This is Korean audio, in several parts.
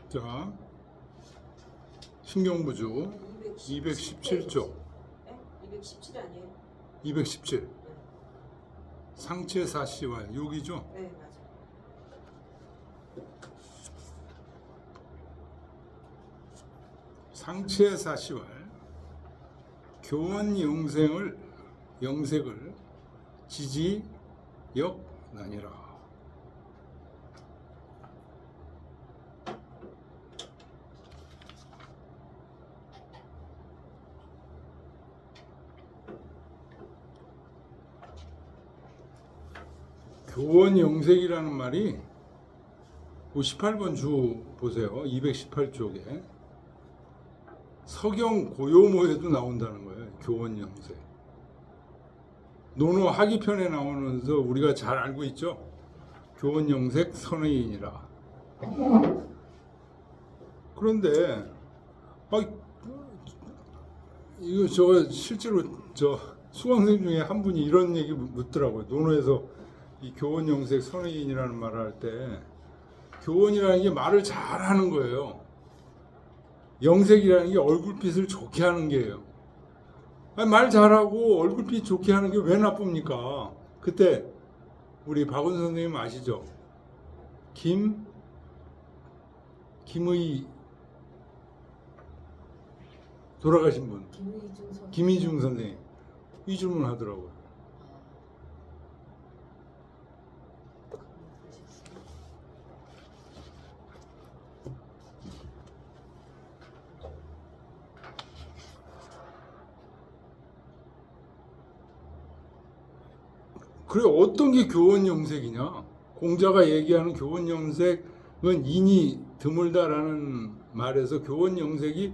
자, 신경부주 217쪽. 217 아니에요? 217. 상체 사시왈 여기죠? 네, 맞아요. 상체 사시왈 교원 영색을 지지 역 나니라. 교원 영색이라는 말이 18번 주 보세요. 218쪽에 서경 고요모에도 나온다는 거예요. 교원 영색. 논어 하기편에 나오면서 우리가 잘 알고 있죠. 교원 영색 선의인이라. 그런데 이거 실제로 수강생 중에 한 분이 이런 얘기 묻더라고요. 논어에서 이 교원 영색 선의인이라는 말을 할 때 교원이라는 게 말을 잘하는 거예요. 영색이라는 게 얼굴빛을 좋게 하는 게예요. 말 잘하고 얼굴빛 좋게 하는 게 왜 나쁩니까? 그때 우리 박원 선생님 아시죠? 김의 돌아가신 분 김희중 선생님 이 질문 하더라고요. 그래, 어떤 게 교원 영색이냐? 공자가 얘기하는 교원 영색은 인이 드물다라는 말에서 교원 영색이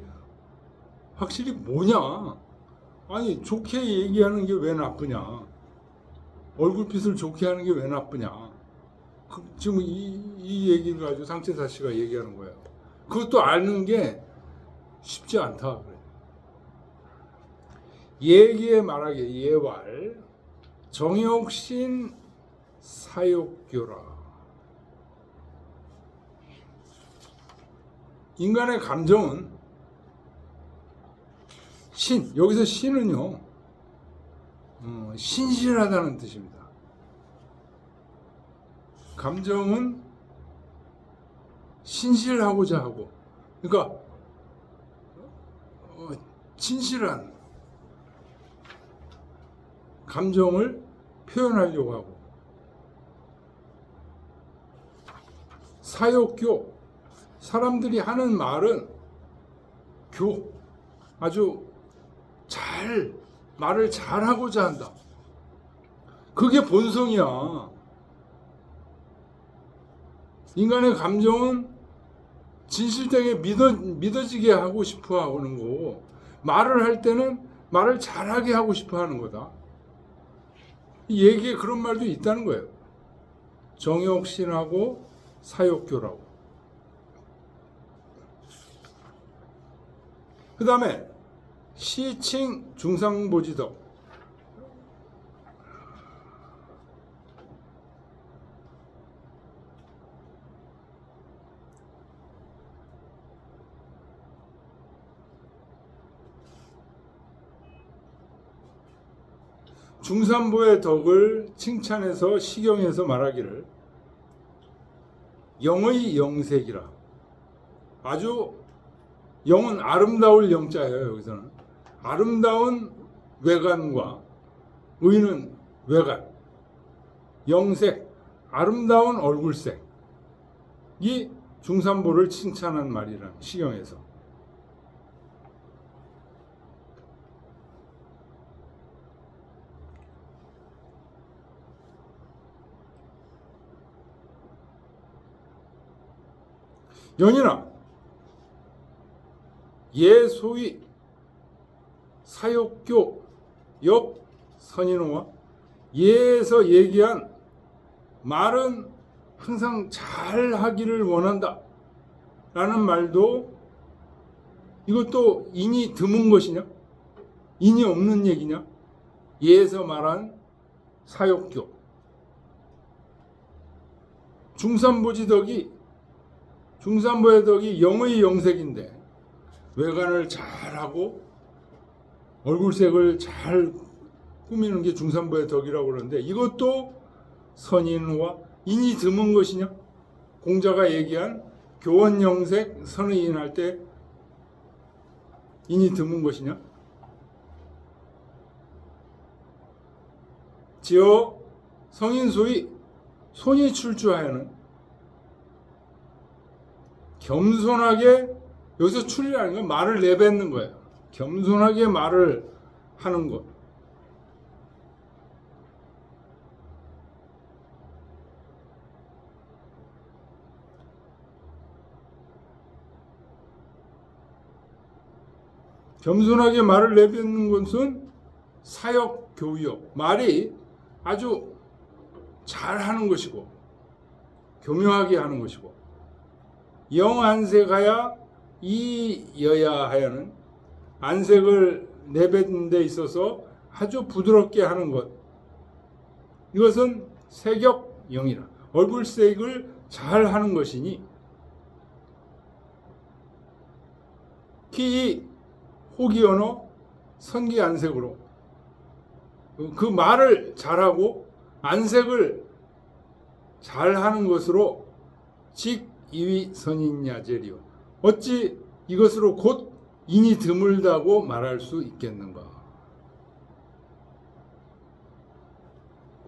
확실히 뭐냐? 아니, 좋게 얘기하는 게 왜 나쁘냐? 얼굴빛을 좋게 하는 게 왜 나쁘냐? 지금 이 얘기를 가지고 상체사 씨가 얘기하는 거예요. 그것도 아는 게 쉽지 않다. 그래. 얘기에 말하기에 예왈 정욕신 사욕교라. 인간의 감정은 여기서 신은요 신실하다는 뜻입니다. 감정은 신실하고자 하고, 그러니까 진실한 감정을 표현하려고 하고, 사욕교, 사람들이 하는 말은 아주 말을 잘하고자 한다. 그게 본성이야. 인간의 감정은 진실되게 믿어지게 하고 싶어 하는 거고, 말을 할 때는 말을 잘하게 하고 싶어 하는 거다. 이 얘기에 그런 말도 있다는 거예요. 정욕신하고 사욕교라고. 그 다음에 시칭 중상보지덕. 중산보의 덕을 칭찬해서 시경에서 말하기를 영의 영색이라. 아주 영은 아름다울 영자예요. 여기서는 아름다운 외관과 의는 외관, 영색, 아름다운 얼굴색, 이 중산보를 칭찬한 말이란 시경에서. 연인아, 예 소위 사욕교 역 선인호와 예에서 얘기한 말은 항상 잘 하기를 원한다 라는 말도, 이것도 인이 드문 것이냐? 인이 없는 얘기냐? 예에서 말한 사욕교. 중산보지덕이 중산부의 덕이 영의 영색인데 외관을 잘하고 얼굴색을 잘 꾸미는 게 중산부의 덕이라고 그러는데 이것도 선인과 인이 드문 것이냐? 공자가 얘기한 교원영색 선의인 할 때 인이 드문 것이냐? 지어 성인소위 손이 출주하여는 겸손하게, 여기서 출이라는 건 말을 내뱉는 거예요. 겸손하게 말을 하는 것. 겸손하게 말을 내뱉는 것은 사역, 교역, 말이 아주 잘하는 것이고 교묘하게 하는 것이고 영안색하야 이여야 하여는 안색을 내뱉는 데 있어서 아주 부드럽게 하는 것, 이것은 색역영이라 얼굴색을 잘 하는 것이니 키 호기언어 선기 안색으로 그 말을 잘하고 안색을 잘하는 것으로 직 이위 선인야제리요 어찌 이것으로 곧 인이 드물다고 말할 수 있겠는가.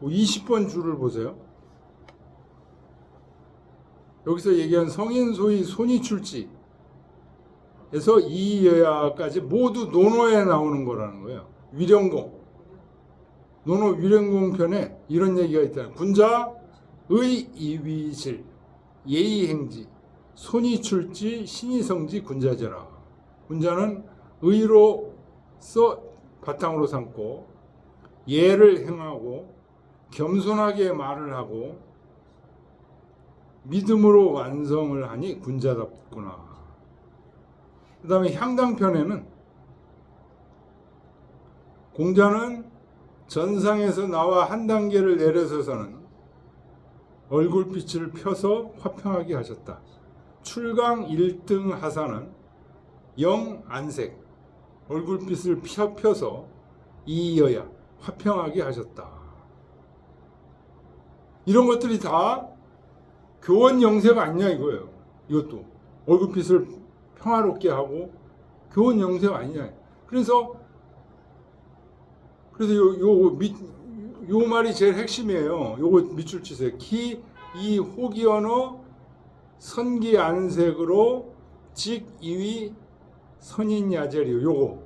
20번 줄을 보세요. 여기서 얘기한 성인 소위 손이 출지 에서 이여야까지 모두 논어에 나오는 거라는 거예요. 위령공, 논어 위령공 편에 이런 얘기가 있다. 군자의 이위질 예의행지 손이 출지 신이 성지 군자제라. 군자는 의로서 바탕으로 삼고 예를 행하고 겸손하게 말을 하고 믿음으로 완성을 하니 군자답구나. 그 다음에 향당편에는 공자는 전상에서 나와 한 단계를 내려서서는 얼굴빛을 펴서 화평하게 하셨다. 출강 1등 하사는 영안색 얼굴빛을 펴서 이여야 화평하게 하셨다. 이런 것들이 다 교원영색 아니냐 이거예요. 이것도 얼굴빛을 평화롭게 하고 교원영색 아니냐. 그래서 요 말이 제일 핵심이에요. 요거 밑줄 치세요. 키 이 호기언어 선기 안색으로 직 이위 선인야제리요. 요거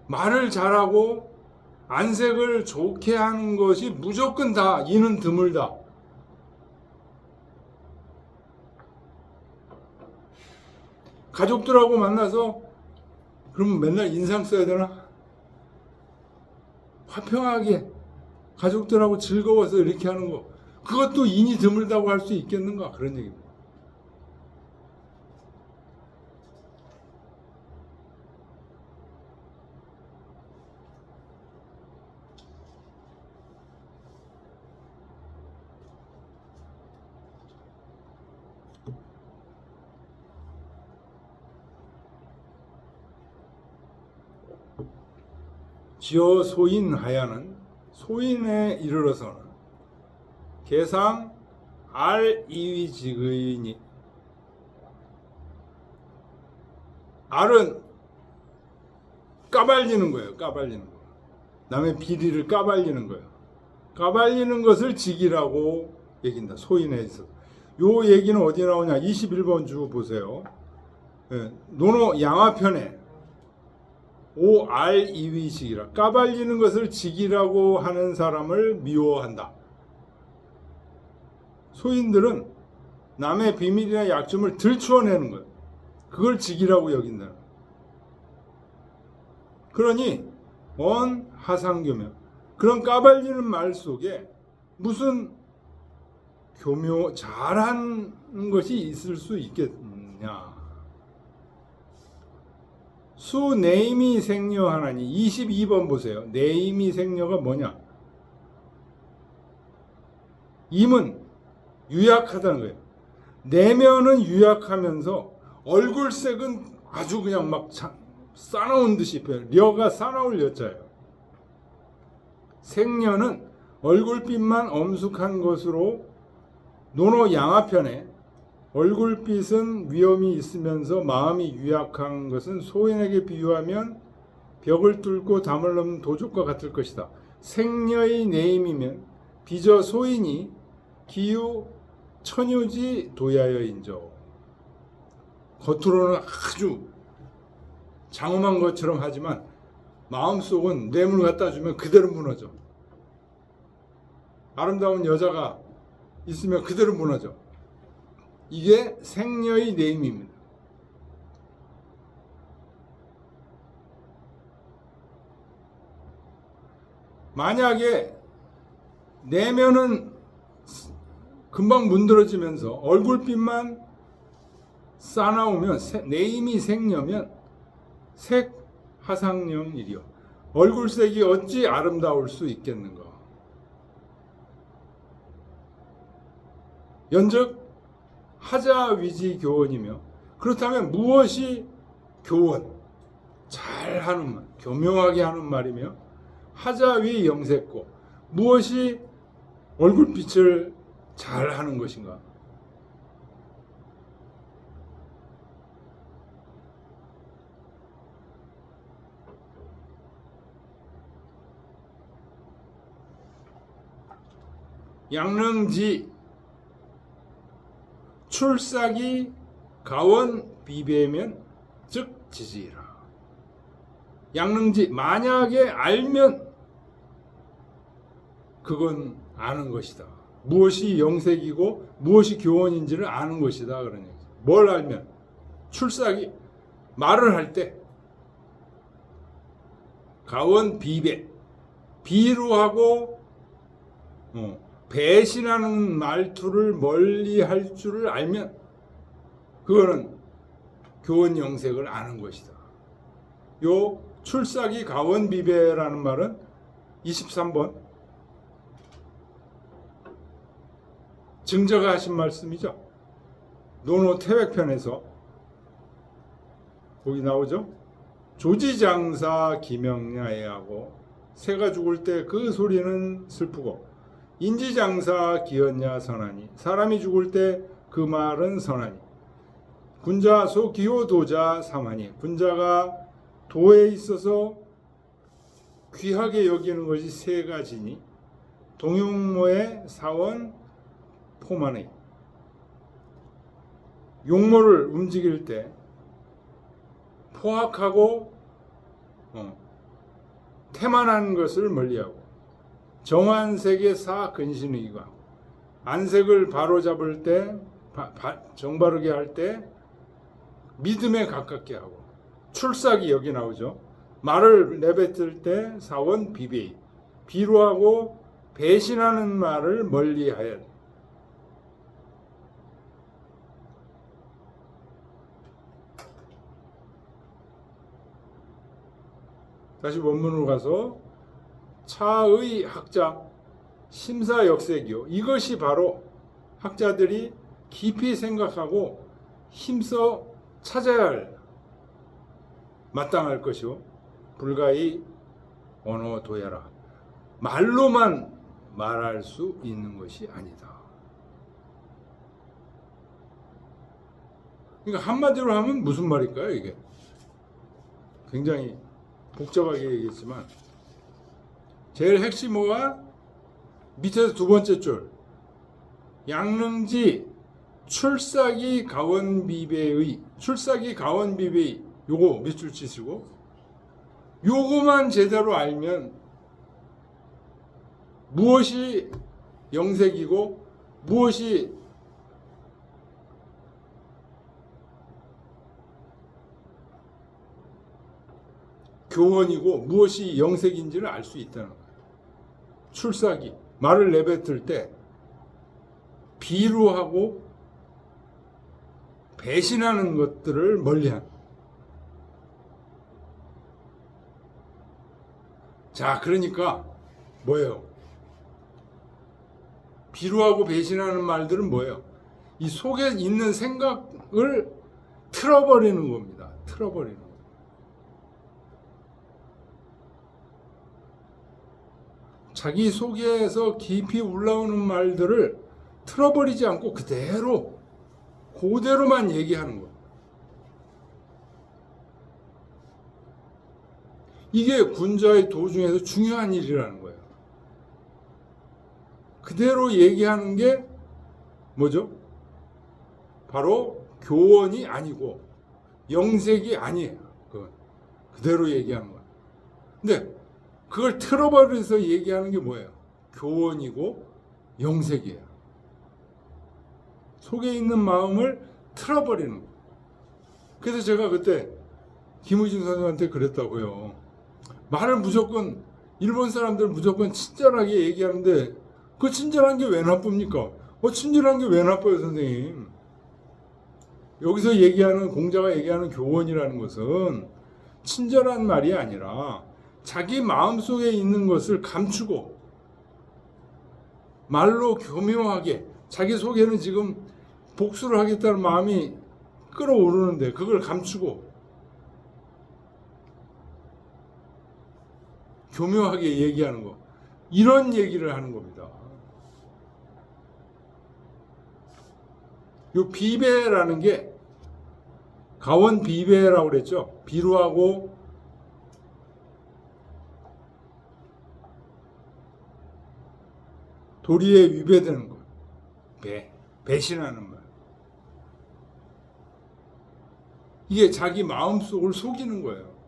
말을 잘하고 안색을 좋게 하는 것이 무조건 다 이는 드물다. 가족들하고 만나서 그러면 맨날 인상 써야 되나? 화평하게 가족들하고 즐거워서 이렇게 하는 거, 그것도 인이 드물다고 할 수 있겠는가? 그런 얘기입니다. 지어 소인하야는 소인에 이르러서는 개상 알이위직의니 알은 까발리는 거예요. 까발리는 거. 남의 비리를 까발리는 거예요. 까발리는 것을 직이라고 얘긴다. 소인에 있어. 요 얘기는 어디 나오냐? 21번 주 보세요. 예, 논어 양화편에 오알이위직이라 까발리는 것을 직이라고 하는 사람을 미워한다. 소인들은 남의 비밀이나 약점을 들추어내는 거예요. 그걸 직이라고 여긴다. 그러니 하상교묘 그런 까발리는 말 속에 무슨 교묘 잘한 것이 있을 수 있겠느냐. 수 네임이 생녀 하나니 22번 보세요. 네임이 생녀가 뭐냐? 임은 유약하다는 거예요. 내면은 유약하면서 얼굴색은 아주 그냥 막 싸나운 듯이 펴요. 려가 싸나울 여자예요. 생녀는 얼굴빛만 엄숙한 것으로 논어 양화편에 얼굴빛은 위험이 있으면서 마음이 유약한 것은 소인에게 비유하면 벽을 뚫고 담을 넘는 도적과 같을 것이다. 생녀의 내임이면 비저 소인이 기유 천유지 도야여인저. 겉으로는 아주 장엄한 것처럼 하지만 마음속은 뇌물 갖다 주면 그대로 무너져. 아름다운 여자가 있으면 그대로 무너져. 이게 생녀의 내임입니다. 만약에 내면은 금방 문드러지면서 얼굴빛만 싸나우면 내임이 생녀면 색하상령이리요. 얼굴색이 어찌 아름다울 수 있겠는가. 연즉 하자위지 교원이며 그렇다면 무엇이 교원? 잘하는 말, 교묘하게 하는 말이며 하자위 영색고 무엇이 얼굴빛을 잘하는 것인가? 양릉지 출삭이 가원 비배면 즉 지지라. 양릉지 만약에 알면 그건 아는 것이다. 무엇이 영색이고 무엇이 교원인지를 아는 것이다. 그런 얘기죠. 뭘 알면 출삭이 말을 할 때 가원 비배 비루하고 배신하는 말투를 멀리 할 줄을 알면 그거는 교원 영색을 아는 것이다. 요 출삭이 가원 비배라는 말은 23번 증자가 하신 말씀이죠. 논어 태백편에서 거기 나오죠. 조지장사 기명야애하고 새가 죽을 때 그 소리는 슬프고 인지장사 기언야 선하니 사람이 죽을 때 그 말은 선하니 군자 소 기호도자 사마니 군자가 도에 있어서 귀하게 여기는 것이 세 가지니 동용모의 사원 포만의 용모를 움직일 때 포악하고 태만한 것을 멀리하고 정안색의 사 근신의가 안색을 바로잡을 때 정바르게 할 때 믿음에 가깝게 하고 출삭이 여기 나오죠. 말을 내뱉을 때 사원 비비 비루하고 배신하는 말을 멀리하여 다시 원문으로 가서 차의 학자 심사역색이요. 이것이 바로 학자들이 깊이 생각하고 힘써 찾아야 할 마땅할 것이요. 불가히 언어도야라. 말로만 말할 수 있는 것이 아니다. 그러니까 한마디로 하면 무슨 말일까요, 이게? 굉장히 복잡하게 얘기했지만 제일 핵심 뭐가 밑에서 두 번째 줄 양릉지 출삭이 가원비배의 출삭이 가원비배의 요거 몇 줄 치시고 요거만 제대로 알면 무엇이 영색이고 무엇이 교원이고 무엇이 영색인지를 알 수 있다는 거예요. 출삭이 말을 내뱉을 때 비루하고 배신하는 것들을 멀리한. 자, 그러니까 뭐예요? 비루하고 배신하는 말들은 뭐예요? 이 속에 있는 생각을 틀어버리는 겁니다. 틀어버리는 거. 자기 속에서 깊이 올라오는 말들을 틀어버리지 않고 그대로만 얘기하는 거. 이게 군자의 도중에서 중요한 일이라는 거예요. 그대로 얘기하는 게 뭐죠? 바로 교원이 아니고 영색이 아니에요. 그대로 얘기하는 거예요. 근데 그걸 틀어버려서 얘기하는 게 뭐예요? 교원이고 영색이에요. 속에 있는 마음을 틀어버리는 거예요. 그래서 제가 그때 김우진 선생한테 그랬다고요. 말을 무조건 일본 사람들 무조건 친절하게 얘기하는데 그 친절한 게 왜 나쁩니까? 친절한 게 왜 나빠요, 선생님? 여기서 얘기하는 공자가 얘기하는 교원이라는 것은 친절한 말이 아니라 자기 마음속에 있는 것을 감추고 말로 교묘하게 자기 속에는 지금 복수를 하겠다는 마음이 끌어오르는데 그걸 감추고 교묘하게 얘기하는 거, 이런 얘기를 하는 겁니다. 요 비배라는 게 가원 비배라고 그랬죠. 비루하고 도리에 위배되는 거. 배신하는 말. 이게 자기 마음속을 속이는 거예요.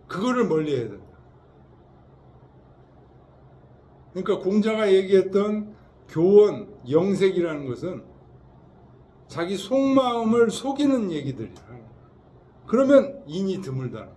그거를 멀리 해야 된다. 그러니까 공자가 얘기했던 교원, 영색이라는 것은 자기 속마음을 속이는 얘기들이야. 그러면 인이 드물다.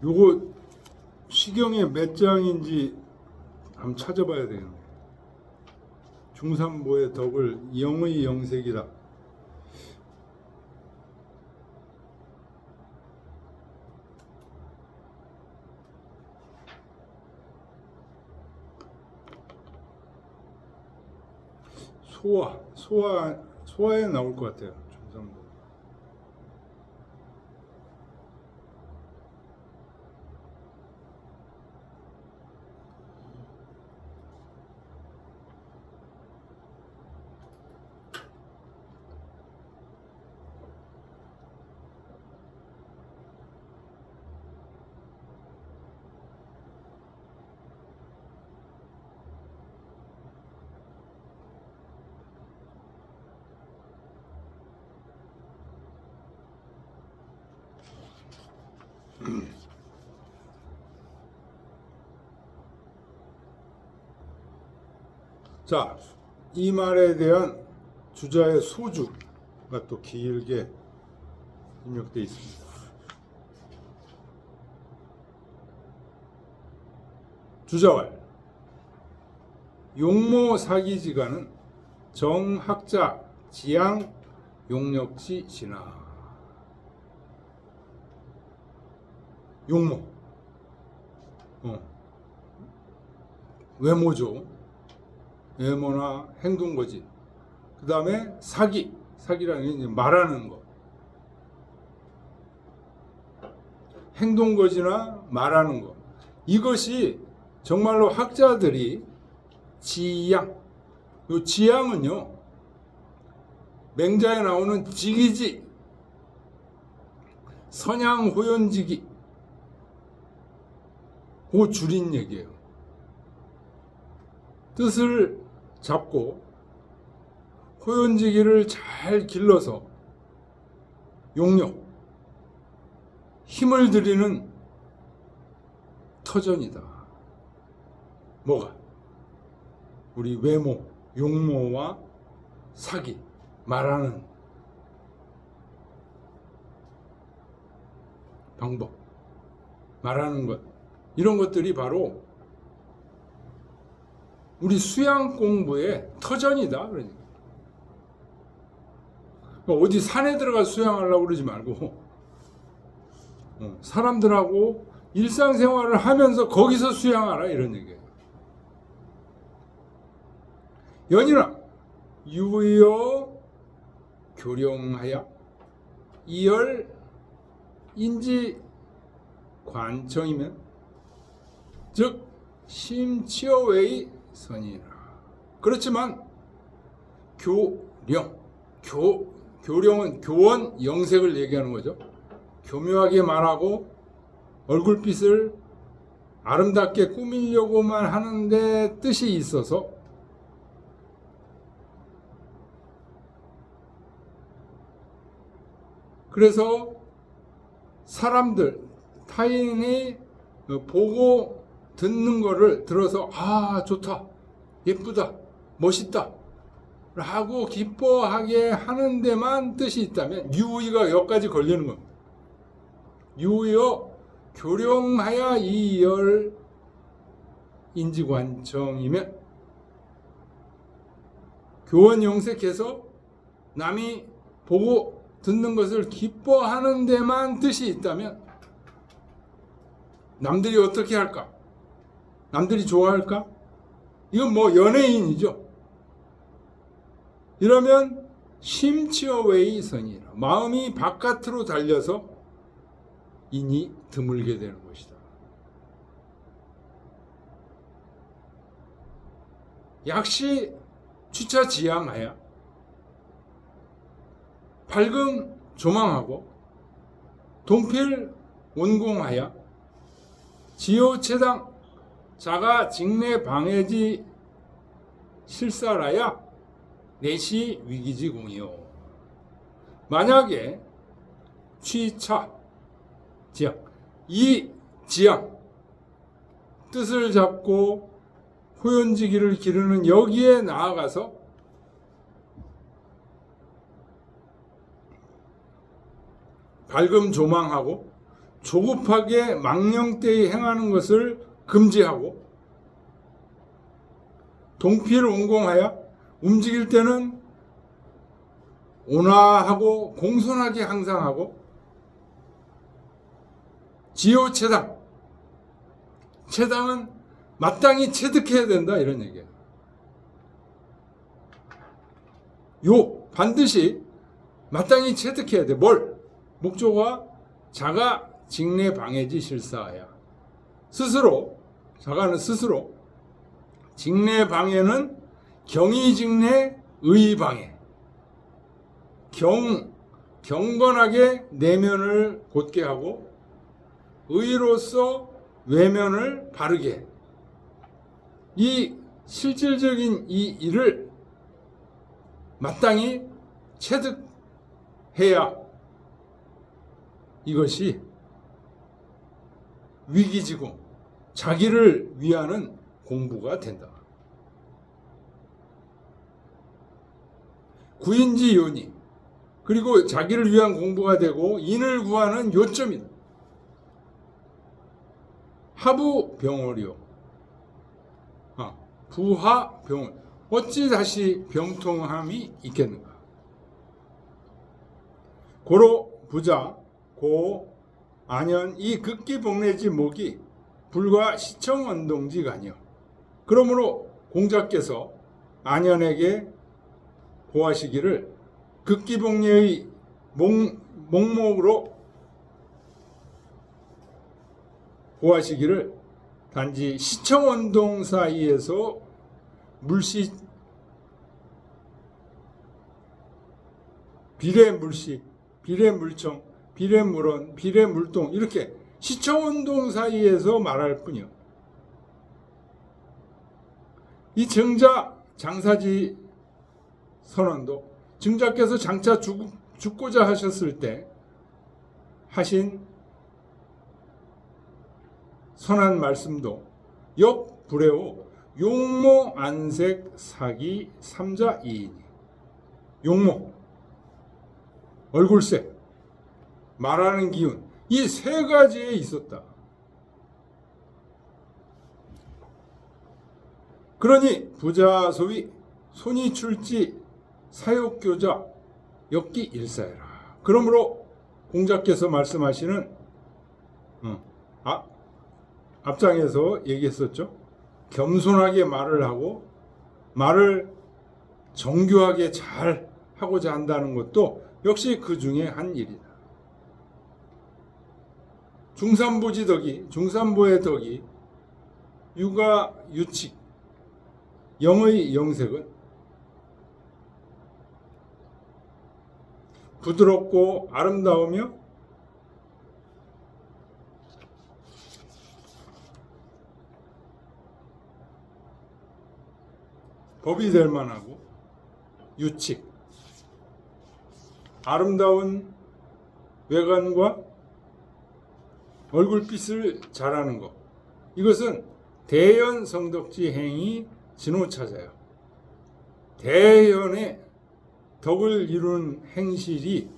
요거 시경에 몇 장인지 한번 찾아봐야 되겠네. 중삼보의 덕을 영의 영색이라. 소화에 나올 것 같아요. 중삼보. 자, 이 말에 대한 주자의 소주가 또 길게 입력되어 있습니다. 주자왈 용모 사기지가는 정학자 지양 용력시 진화. 용모 외모죠. 외모나 행동거지. 그 다음에 사기라는 게 이제 말하는 거. 행동거지나 말하는 거. 이것이 정말로 학자들이 지양, 요 지양은요, 맹자에 나오는 지기지, 선양 호연지기 그 줄인 얘기예요. 뜻을 잡고 호연지기를 잘 길러서 용력, 힘을 들이는 터전이다. 뭐가? 우리 외모, 용모와 사기, 말하는 방법, 말하는 것, 이런 것들이 바로 우리 수양 공부의 터전이다. 그러니까 어디 산에 들어가 수양하려고 그러지 말고 사람들하고 일상생활을 하면서 거기서 수양하라, 이런 얘기예요. 연이나 유여 교령하여 이열 인지 관청이면 즉 심치어웨이 선이라. 그렇지만 교령은 교원 영색을 얘기하는 거죠. 교묘하게 말하고 얼굴빛을 아름답게 꾸미려고만 하는데 뜻이 있어서 그래서 사람들, 타인이 보고 듣는 거를 들어서 아, 좋다, 예쁘다, 멋있다 라고 기뻐하게 하는 데만 뜻이 있다면 유의가 여기까지 걸리는 겁니다. 유의어 교령하여 이열 인지관청이면 교원 영색해서 남이 보고 듣는 것을 기뻐하는 데만 뜻이 있다면 남들이 어떻게 할까? 남들이 좋아할까? 이건 뭐 연예인이죠. 이러면 심치어웨이 선이라. 마음이 바깥으로 달려서 인이 드물게 되는 것이다. 약시 취차지양하여 밝음 조망하고 동필 원공하여 지효체당 자가 직내 방해지 실사라야 내시 위기지공이요. 만약에 취차 지양, 이 지양 뜻을 잡고 호연지기를 기르는 여기에 나아가서 밝음 조망하고 조급하게 망령되이 행하는 것을 금지하고 동필 원공하여 움직일 때는 온화하고 공손하게 항상 하고 지효체당, 체당은 마땅히 체득해야 된다, 이런 얘기예요. 반드시 마땅히 체득해야 돼. 뭘? 목조가 자가 직내 방해지 실사하야. 스스로, 자가는 스스로, 직내 방해는 경의 직내 의 방해. 경건하게 내면을 곧게 하고 의로서 외면을 바르게. 이 실질적인 이 일을 마땅히 체득해야 이것이 위기지공, 자기를 위하는 공부가 된다. 구인지 요니, 그리고 자기를 위한 공부가 되고 인을 구하는 요점이다. 하부 병월이요. 부하 병월. 어찌 다시 병통함이 있겠는가? 고로 부자, 고 안연 이 극기 복례지 목이 불과 시청원동지가 아니요. 그러므로 공자께서 안연에게 고하시기를 극기 복례의 목목으로 고하시기를 단지 시청원동 사이에서 비례물청, 비례물원, 비례물동 이렇게 시청운동 사이에서 말할 뿐이요. 이 증자 장사지 선언도 증자께서 장차 죽고자 하셨을 때 하신 선한 말씀도 역불회오 용모 안색 사기 삼자 이인이 용모 얼굴색 말하는 기운 이 세 가지에 있었다. 그러니 부자 소위 손이 출지 사욕교자 엽기 일사해라. 그러므로 공자께서 말씀하시는 앞장에서 얘기했었죠. 겸손하게 말을 하고 말을 정교하게 잘 하고자 한다는 것도 역시 그 중에 한 일이다. 중산부지 덕이 중산부의 덕이 육아 유칙 영의 영색은 부드럽고 아름다우며 법이 될 만하고 유칙 아름다운 외관과 얼굴빛을 잘하는 것 이것은 대연 성덕지 행위 진호차자요. 대연의 덕을 이룬 행실이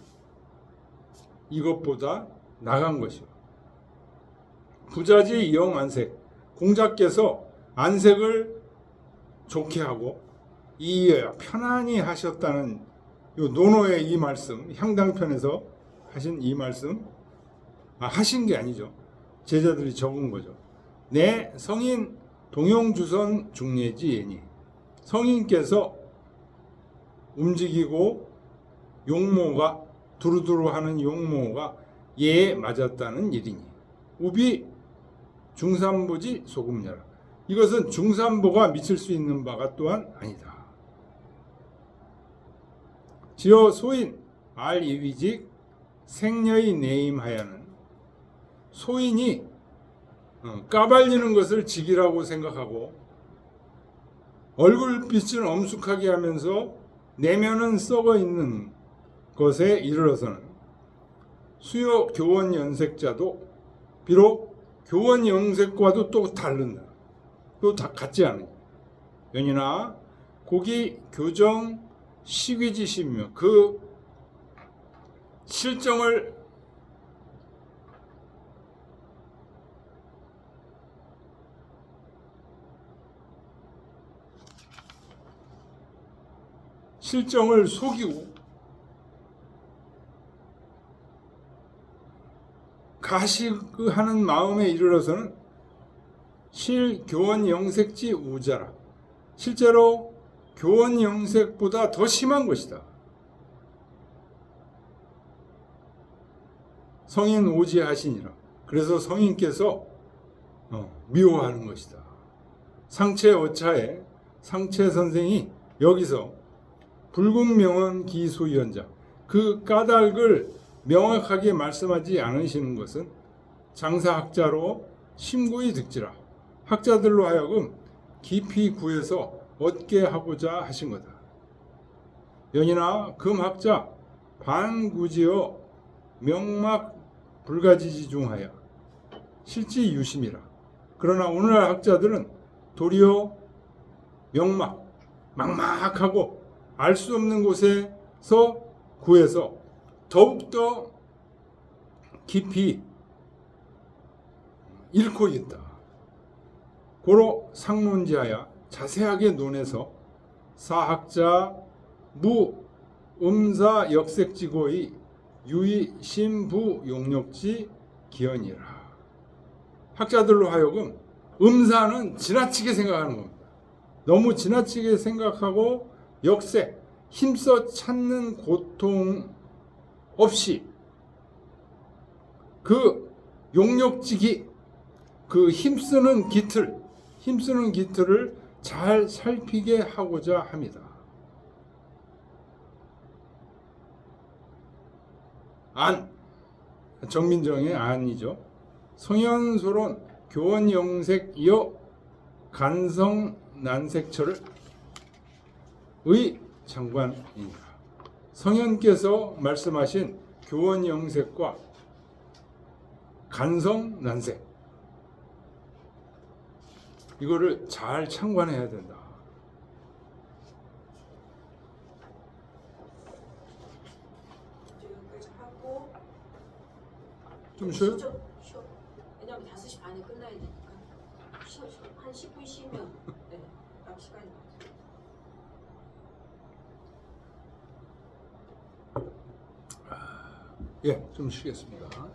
이것보다 나간 것이요. 부자지 영안색 공자께서 안색을 좋게 하고 이어야 편안히 하셨다는 요 논어의 이 말씀 향당편에서 하신 이 말씀 하신 게 아니죠. 제자들이 적은 거죠. 내 성인 동용주선 중례지예니 성인께서 움직이고 용모가 두루두루 하는 용모가 예에 맞았다는 일이니 우비 중산보지 소금녀라. 이것은 중산보가 미칠 수 있는 바가 또한 아니다. 지어 소인 알이위직 생녀의 내임하야는 소인이 까발리는 것을 직이라고 생각하고 얼굴빛을 엄숙하게 하면서 내면은 썩어 있는 것에 이르러서는 수요 교원 연색자도 비록 교원 연색과도 또 다른다. 또 같지 않으니 연이나 고기 교정 시귀지시며 그 실정을 속이고 가시하는 마음에 이르러서는 실교원 영색지 우자라. 실제로 교원 영색보다 더 심한 것이다. 성인 오지하시니라. 그래서 성인께서 미워하는 것이다. 상체 어차에 상체 선생이 여기서 불국명언 기소위원자 그 까닭을 명확하게 말씀하지 않으시는 것은 장사학자로 심고히 득지라 학자들로 하여금 깊이 구해서 얻게 하고자 하신 거다. 연이나 금학자 반구지어 명막 불가지지중하여 실지 유심이라. 그러나 오늘날 학자들은 도리어 명막 막막하고 알 수 없는 곳에서 구해서 더욱더 깊이 잃고 있다. 고로 상론지하여 자세하게 논해서 사학자 무 음사 역색지고의 유의 신부 용력지 기연이라. 학자들로 하여금 음사는 지나치게 생각하는 겁니다. 너무 지나치게 생각하고 역색, 힘써 찾는 고통 없이 그 용력지기, 그 힘쓰는 기틀을 잘 살피게 하고자 합니다. 안, 정민정의 안이죠. 성현소론 교원영색 이어 간성난색철을 의 장관이니라. 성현께서 말씀하신 교원영색과 간성난색 이거를 잘 참관해야 된다. 지금까지 하고 좀 쉬어요? 쉬어. 왜냐면 5시 반에 끝나야 되니까. 쉬어. 한 10분 쉬면 네, 딱 시간이 맞죠. 예, 좀 쉬겠습니다.